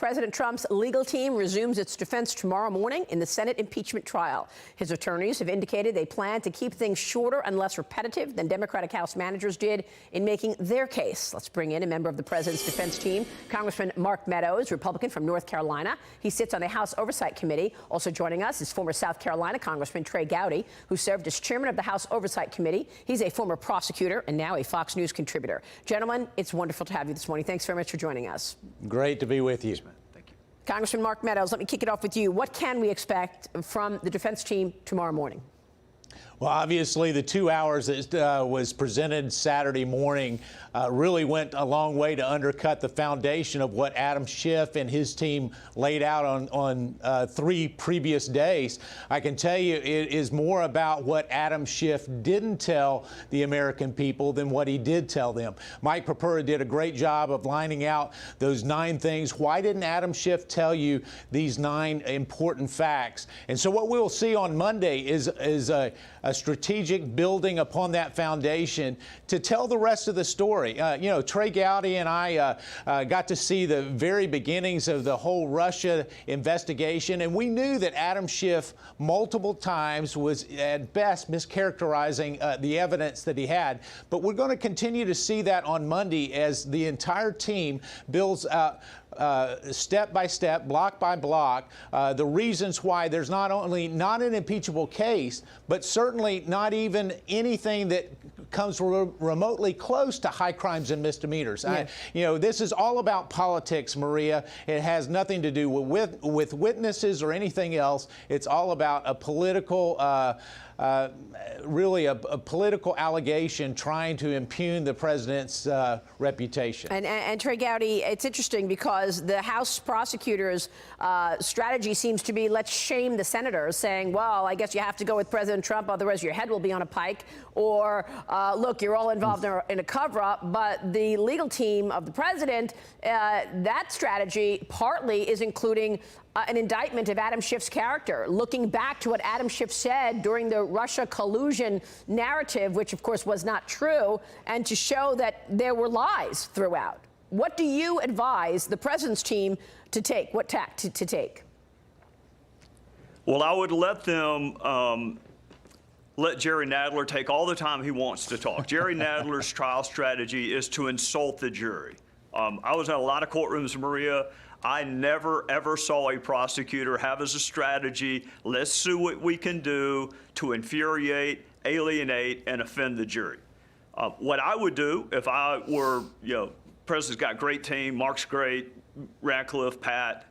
President Trump's legal team resumes its defense tomorrow morning in the Senate impeachment trial. His attorneys have indicated they plan to keep things shorter and less repetitive than Democratic House managers did in making their case. Let's bring in a member of the president's defense team, Congressman Mark Meadows, Republican from North Carolina. He sits on the House Oversight Committee. Also joining us is former South Carolina Congressman Trey Gowdy, who served as chairman of the House Oversight Committee. He's a former prosecutor and now a Fox News contributor. Gentlemen, it's wonderful to have you this morning. Thanks very much for joining us. Great to be with you. Thank you. Congressman Mark Meadows, let me kick it off with you. What can we expect from the defense team tomorrow morning? Well, obviously, the 2 hours that was presented Saturday morning really went a long way to undercut the foundation of what Adam Schiff and his team laid out on 3 previous days. I can tell you it is more about what Adam Schiff didn't tell the American people than what he did tell them. Mike Purpura did a great job of lining out those 9 things. Why didn't Adam Schiff tell you these 9 important facts? And so what we'll see on Monday is a strategic building upon that foundation to tell the rest of the story. Trey Gowdy and I got to see the very beginnings of the whole Russia investigation, and we knew that Adam Schiff multiple times was at best mischaracterizing the evidence that he had. But we're going to continue to see that on Monday as the entire team builds out step by step, block by block, the reasons why there's not only not an impeachable case, but certainly not even anything that comes remotely close to high crimes and misdemeanors. Yeah. This is all about politics, Maria. It has nothing to do with witnesses or anything else. It's all about a political really a political allegation trying to impugn the president's reputation. And Trey Gowdy, it's interesting because the House prosecutors' strategy seems to be, let's shame the senators, saying, well, I guess you have to go with President Trump, otherwise your head will be on a pike, or look, you're all involved in a cover-up. But the legal team of the president, that strategy partly is including an indictment of Adam Schiff's character, looking back to what Adam Schiff said during the Russia collusion narrative, which of course was not true, and to show that there were lies throughout. What do you advise the president's team to take? What tack to take? Well, I would let them let Jerry Nadler take all the time he wants to talk. Jerry Nadler's trial strategy is to insult the jury. I was in a lot of courtrooms, Maria. I never, ever saw a prosecutor have as a strategy, let's see what we can do to infuriate, alienate, and offend the jury. What I would do if I were, President's got a great team, Mark's great, Radcliffe, Pat,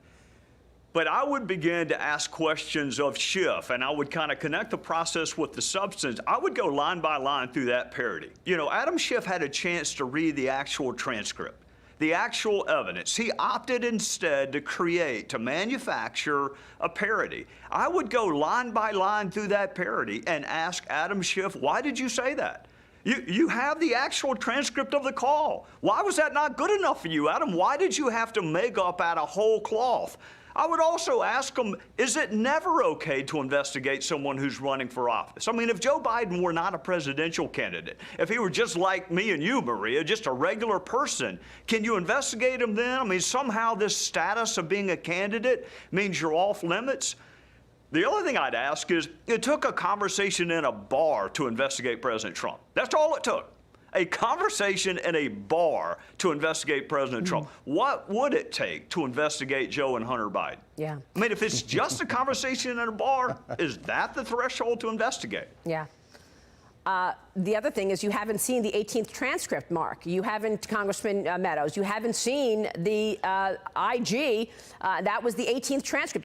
but I would begin to ask questions of Schiff, and I would kind of connect the process with the substance. I would go line by line through that parody. Adam Schiff had a chance to read the actual transcript, the actual evidence. He opted instead to manufacture a parody. I would go line by line through that parody and ask Adam Schiff, why did you say that? You have the actual transcript of the call. Why was that not good enough for you, Adam? Why did you have to make up out of whole cloth? I would also ask him, is it never okay to investigate someone who's running for office? I mean, if Joe Biden were not a presidential candidate, if he were just like me and you, Maria, just a regular person, can you investigate him then? I mean, somehow this status of being a candidate means you're off limits? The other thing I'd ask is, it took a conversation in a bar to investigate President Trump. That's all it took. A conversation in a bar to investigate President Trump. What would it take to investigate Joe and Hunter Biden? Yeah. I mean, if it's just a conversation in a bar, is that the threshold to investigate? Yeah. The other thing is you haven't seen the 18th transcript, Mark. You haven't, Congressman Meadows, you haven't seen the IG. That was the 18th transcript.